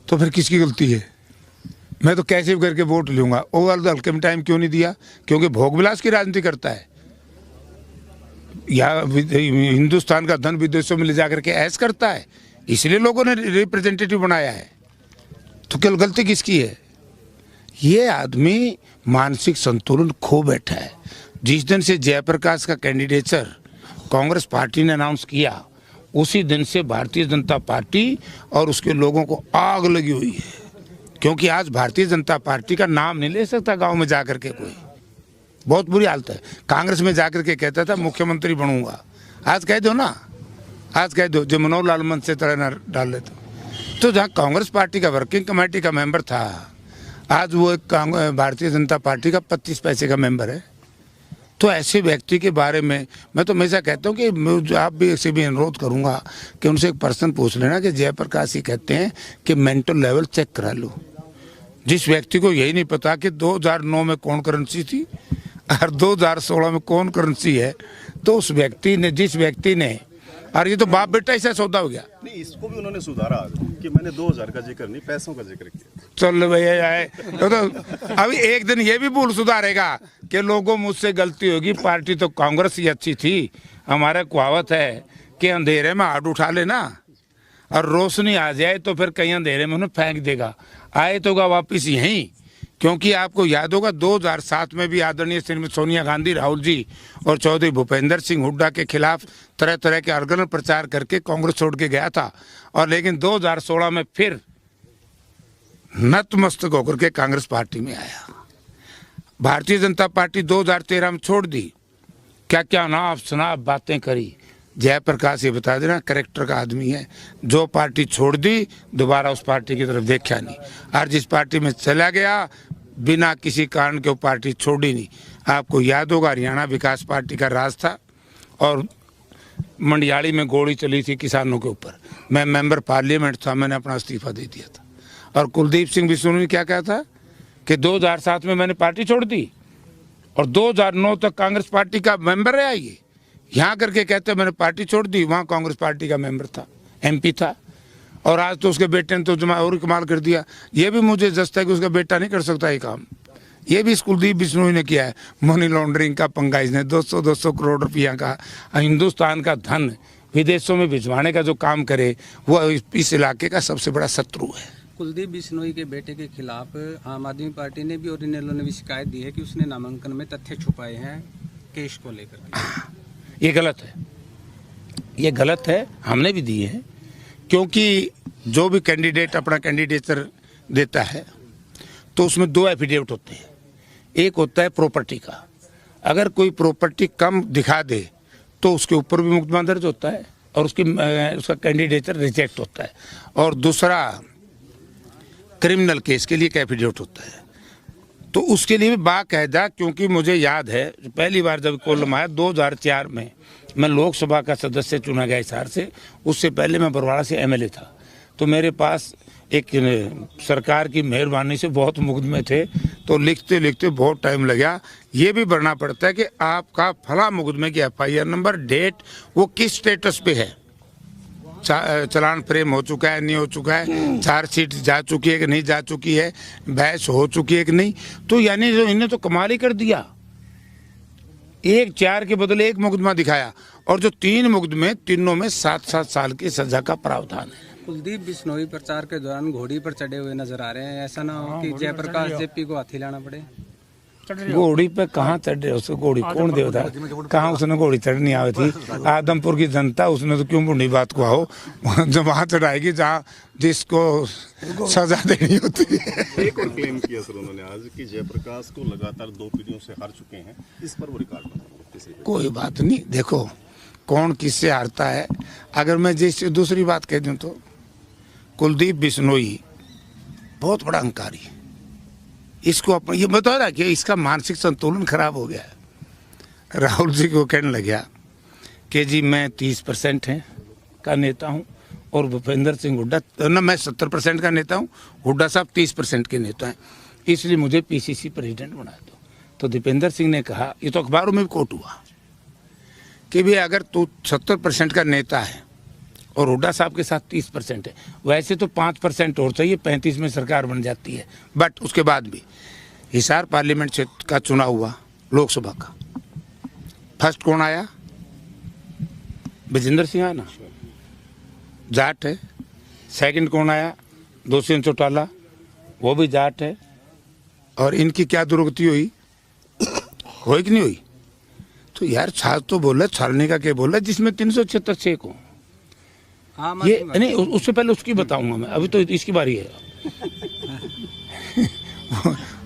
तो फिर किसकी गलती है? मैं तो कैसे भी करके वोट लूंगा। ओवरऑल हल्के में टाइम क्यों नहीं दिया? क्योंकि भोग विलास की राजनीति करता है या हिंदुस्तान का धन विदेशों में ले जाकर के ऐश करता है, इसलिए लोगों ने रिप्रेजेंटेटिव बनाया है। तो क्या गलती किसकी है? ये आदमी मानसिक संतुलन खो बैठा है। जिस दिन से जयप्रकाश का कैंडिडेचर कांग्रेस पार्टी ने अनाउंस किया, उसी दिन से भारतीय जनता पार्टी और उसके लोगों को आग लगी हुई है। क्योंकि आज भारतीय जनता पार्टी का नाम नहीं ले सकता गांव में जाकर के कोई। बहुत बुरी हालत है। कांग्रेस में जाकर के कहता था मुख्यमंत्री बनूंगा, आज कह दो ना, आज कह दो जो मनोहर लाल मन से तरह न डाल लेते। तो जहाँ कांग्रेस पार्टी का वर्किंग कमेटी का मेंबर था, आज वो एक भारतीय जनता पार्टी का 25 पैसे का मेंबर है। तो ऐसे व्यक्ति के बारे में मैं तो हमेशा कहता हूँ कि आप भी ऐसे भी अनुरोध करूँगा कि उनसे एक पर्सन पूछ लेना कि जयप्रकाश ही कहते हैं कि मेंटल लेवल चेक करा लो। जिस व्यक्ति को यही नहीं पता कि 2009 में कौन करेंसी थी और 2016 में कौन करेंसी है, तो उस व्यक्ति ने, जिस व्यक्ति ने, और ये तो बाप बेटा ऐसा सौदा हो गया। नहीं, इसको भी उन्होंने सुधारा कि मैंने 2000 का जिक्र नहीं, पैसों का जिक्र किया। चल भैया जाए तो अभी एक दिन ये भी भूल सुधारेगा कि लोगों मुझसे गलती होगी, पार्टी तो कांग्रेस ही अच्छी थी। हमारा कहावत है कि अंधेरे में हाथ उठा लेना और रोशनी आ जाए तो फिर कहीं अंधेरे में उन्हें फेंक देगा। आए तो का वापिस यहीं। क्योंकि आपको याद होगा 2007 में भी आदरणीय श्रीमती सोनिया गांधी, राहुल जी और चौधरी भूपेंद्र सिंह हुड्डा के खिलाफ तरह तरह के अर्गन प्रचार करके कांग्रेस छोड़ के गया था। और लेकिन 2016 में फिर नतमस्तक होकर के कांग्रेस पार्टी में आया। भारतीय जनता पार्टी 2013 में छोड़ दी। क्या क्या नाप शनाप बातें करी। जयप्रकाश ये बता देना करेक्टर का आदमी है। जो पार्टी छोड़ दी दोबारा उस पार्टी की तरफ देखा नहीं, और जिस पार्टी में चला गया बिना किसी कारण के वो पार्टी छोड़ी नहीं। आपको याद होगा हरियाणा विकास पार्टी का राज था और मंडियाली में गोली चली थी किसानों के ऊपर। मैं मेंबर पार्लियामेंट था, मैंने अपना इस्तीफा दे दिया था। और कुलदीप सिंह बिश्नोई ने क्या कहा था कि 2007 में मैंने पार्टी छोड़ दी और 2009 तक कांग्रेस पार्टी का मेंबर रहा। ये यहाँ करके कहते मैंने पार्टी छोड़ दी, वहाँ कांग्रेस पार्टी का मेंबर था, एमपी था। और आज तो उसके बेटे ने तो जमा और कमाल कर दिया। ये भी मुझे जस्ट है कि उसका बेटा नहीं कर सकता ये काम। ये भी कुलदीप बिश्नोई ने किया है। मनी लॉन्ड्रिंग का पंगा इसने 200 करोड़ रुपया का हिंदुस्तान का धन विदेशों में भिजवाने का जो काम करे वो इस इलाके का सबसे बड़ा शत्रु है। कुलदीप बिश्नोई के बेटे के खिलाफ आम आदमी पार्टी ने भी और इनेलो ने भी शिकायत दी है कि उसने नामांकन में तथ्य छुपाए हैं केस को लेकर। ये गलत है, ये गलत है। हमने भी दिए हैं, क्योंकि जो भी कैंडिडेट अपना कैंडिडेचर देता है तो उसमें 2 एफिडेविट होते हैं। एक होता है प्रॉपर्टी का, अगर कोई प्रॉपर्टी कम दिखा दे तो उसके ऊपर भी मुकदमा दर्ज होता है और उसका कैंडिडेचर रिजेक्ट होता है। और दूसरा क्रिमिनल केस के लिए एक एफिडेविट होता है। तो उसके लिए भी बाकायदा, क्योंकि मुझे याद है पहली बार जब कोल्लम आया 2004 में, मैं लोकसभा का सदस्य चुना गया हिसार से। उससे पहले मैं बरवाड़ा से एमएलए था। तो मेरे पास एक सरकार की मेहरबानी से बहुत मुकदमे थे, तो लिखते लिखते बहुत टाइम लगा। ये भी भरना पड़ता है कि आपका फला मुकदमे की एफआईआर नंबर, डेट, वो किस स्टेटस पे है, चलान फ्रेम हो चुका है नहीं हो चुका है, चार्जशीट जा चुकी है कि नहीं जा चुकी है, बहस हो चुकी है कि नहीं। तो यानी जो इन्हें तो कमाल ही कर दिया। 1-4 के बदले 1 मुकदमा दिखाया और जो 3 मुकदमे, तीनों में 7-7 साल की सजा का प्रावधान है। कुलदीप बिश्नोई प्रचार के दौरान घोड़ी पर चढ़े हुए नजर आ रहे हैं। ऐसा ना हो कि जयप्रकाश जेपी को हाथी लाना पड़े। घोड़ी पे कहाँ चढ़े? उसको घोड़ी कौन देवता? कहाँ उसने घोड़ी चढ़नी आई थी? आदमपुर की जनता, उसने तो क्यों बुढ़ी बात को आओ जब वहाँ चढ़ाएगी जहाँ जिसको सजा देनी होती है। एक और क्लेम किया सर उन्होंने आज कि जयप्रकाश को लगातार 2 पीढ़ियों से हार चुके हैं, इस पर वो रिकॉर्ड बना। कोई बात नहीं, देखो कौन किससे हारता है। अगर मैं जिस दूसरी बात कह दूं तो कुलदीप बिश्नोई बहुत बड़ा अहंकारी है। इसको अपन ये बता रहा कि इसका मानसिक संतुलन खराब हो गया है। राहुल जी को कहने लगा कि जी मैं 30% का नेता हूं और भूपेंद्र सिंह हुड्डा ना, मैं 70% का नेता हूं, हुड्डा साहब 30% के नेता हैं, इसलिए मुझे पीसीसी प्रेसिडेंट बना दो। तो दीपेंद्र सिंह ने कहा, ये तो अखबारों में भी कोट हुआ कि भाई अगर तू 70% का नेता है और हुड्डा साहब के साथ 30% है। वैसे तो 5% और चाहिए, 35 में सरकार बन जाती है। बट उसके बाद भी हिसार पार्लियामेंट क्षेत्र का चुनाव हुआ, लोकसभा का, फर्स्ट कौन आया? विजेंद्र सिंह आया ना, जाट है। सेकंड कौन आया? दुष्यंत चौटाला, वो भी जाट है। और इनकी क्या दुर्गति हुई कि नहीं हुई? तो यार छाल तो बोला, छालने का क्या बोला, जिसमें 376 छेक हो। ये नहीं, उससे पहले उसकी बताऊंगा मैं, अभी तो इसकी बारी है।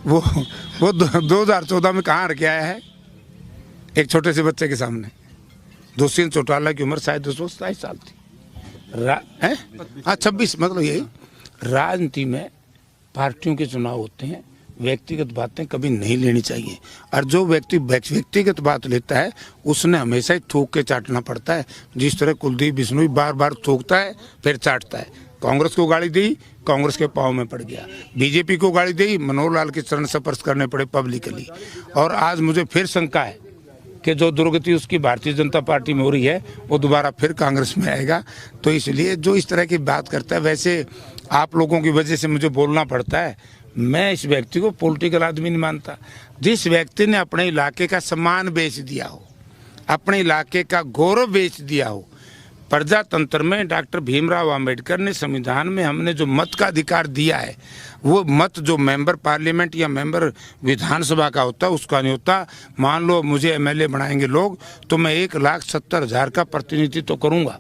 वो 2014 में कहाँ रख आया है एक छोटे से बच्चे के सामने। दुष्यंत चौटाला की उम्र शायद 27 साल थी। हाँ 26, मतलब यही। राजनीति में पार्टियों के चुनाव होते हैं, व्यक्तिगत बातें कभी नहीं लेनी चाहिए। और जो व्यक्ति व्यक्तिगत बात लेता है उसने हमेशा ही थूक के चाटना पड़ता है। जिस तरह कुलदीप बिश्नोई बार बार थूकता है फिर चाटता है। कांग्रेस को गाली दी, कांग्रेस के पाँव में पड़ गया। बीजेपी को गाली दी, मनोहर लाल के चरण स्पर्श करने पड़े पब्लिकली। और आज मुझे फिर शंका है कि जो दुर्गति उसकी भारतीय जनता पार्टी में हो रही है वो दोबारा फिर कांग्रेस में आएगा। तो इसलिए जो इस तरह की बात करता है, वैसे आप लोगों की वजह से मुझे बोलना पड़ता है। मैं इस व्यक्ति को पॉलिटिकल आदमी नहीं मानता। जिस व्यक्ति ने अपने इलाके का सम्मान बेच दिया हो, अपने इलाके का गौरव बेच दिया हो। प्रजातंत्र में डॉक्टर भीमराव अंबेडकर ने संविधान में हमने जो मत का अधिकार दिया है, वो मत जो मेंबर पार्लियामेंट या मेंबर विधानसभा का होता है उसका नहीं होता। मान लो मुझे एमएलए बनाएंगे लोग तो मैं 1,70,000 का प्रतिनिधित्व तो करूँगा।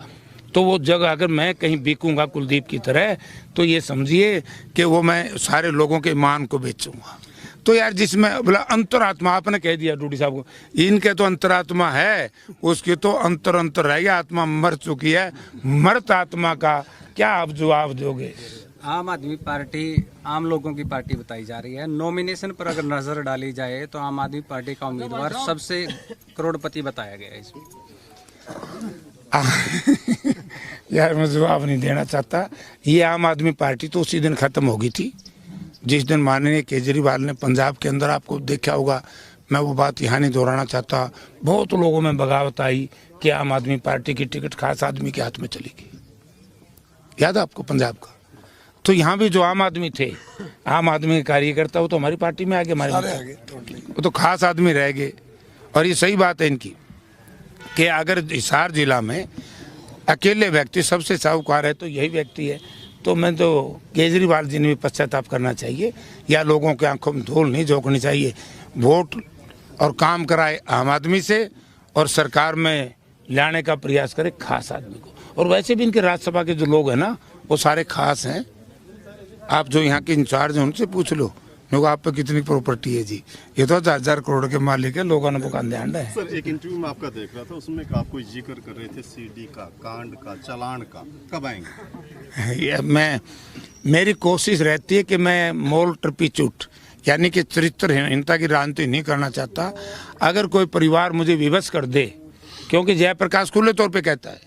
तो वो जगह अगर मैं कहीं बिकूंगा कुलदीप की तरह, तो ये समझिए कि वो मैं सारे लोगों के ईमान को बेचूंगा। तो यार जिसमें बोला अंतरात्मा, आपने कह दिया डूडी साहब को, इनके तो अंतरात्मा है, उसकी तो अंतर रह गया, आत्मा मर चुकी है। मृत आत्मा का क्या आप जवाब दोगे? आम आदमी पार्टी आम लोगों की पार्टी बताई जा रही है। नॉमिनेशन पर अगर नजर डाली जाए तो आम आदमी पार्टी का उम्मीदवार सबसे करोड़पति बताया गया है इसमें। यार मैं जवाब नहीं देना चाहता। ये आम आदमी पार्टी तो उसी दिन खत्म हो गई थी जिस दिन माननीय केजरीवाल ने पंजाब के अंदर, आपको देखा होगा, मैं वो बात यहाँ नहीं दोहराना चाहता, बहुत लोगों में बगावत आई कि आम आदमी पार्टी की टिकट खास आदमी के हाथ में चली गई। याद है आपको पंजाब का? तो यहाँ भी जो आम आदमी थे, आम आदमी के कार्यकर्ता, वो तो हमारी पार्टी में आ गए, वो तो खास आदमी रह गए। और ये सही बात है इनकी कि अगर हिसार जिला में अकेले व्यक्ति सबसे साहूकार है तो यही व्यक्ति है। तो मैं तो केजरीवाल जी ने भी पश्चाताप करना चाहिए, या लोगों के आंखों में धूल नहीं झोंकनी चाहिए। वोट और काम कराए आम आदमी से, और सरकार में लाने का प्रयास करे खास आदमी को। और वैसे भी इनके राज्यसभा के जो लोग हैं ना, वो सारे खास हैं। आप जो यहाँ के इंचार्ज हैं उनसे पूछ लो, लोग आप पे कितनी प्रॉपर्टी है जी, ये तो 1000 करोड़ के मालिक है, लोगों ने बुकान ध्यान रहे। सर एक इंटरव्यू में आपका देख रहा था, उसमें आप कोई जिक्र कर रहे थे सीडी का, कांड का, चालान का, कब आएंगे? मेरी कोशिश रहती है कि मैं मोल टर्पीचूट यानी कि चरित्रहीनता की राजनीति नहीं करना चाहता। अगर कोई परिवार मुझे विवश कर दे, क्योंकि जयप्रकाश खुले तौर पे कहता है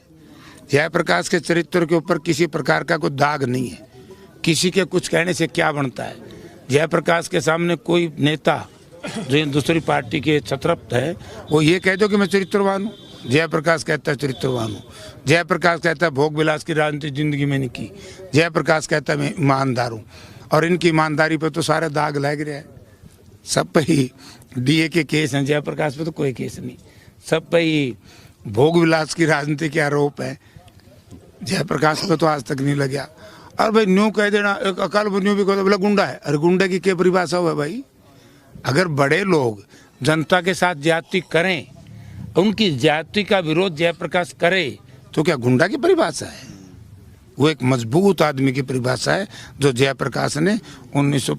जयप्रकाश के चरित्र के ऊपर किसी प्रकार का कोई दाग नहीं है। किसी के कुछ कहने से क्या बनता है? जयप्रकाश के सामने कोई नेता जो दूसरी पार्टी के छत्रप्त है, वो ये कह दो कि मैं चरित्रवान हूँ, जयप्रकाश कहता है चरित्रवान हूँ। जयप्रकाश कहता है भोग विलास की राजनीति जिंदगी में नहीं की। जयप्रकाश कहता है मैं ईमानदार हूँ। और इनकी ईमानदारी पे तो सारे दाग लग रहे हैं। सब पे ही डीए के केस हैं, जयप्रकाश पे तो कोई केस नहीं। सब पे ही भोग विलास की राजनीति के आरोप है, जयप्रकाश पे तो आज तक नहीं लगा। और भाई न्यू कह देना, एक अकाल न्यू भी कहते बोला गुंडा है। अरे गुंडे की क्या परिभाषा हुआ भाई? अगर बड़े लोग जनता के साथ ज्यादती करें, उनकी ज्यादती का विरोध जयप्रकाश करे, तो क्या गुंडा की परिभाषा है? वो एक मजबूत आदमी की परिभाषा है जो जयप्रकाश ने 1950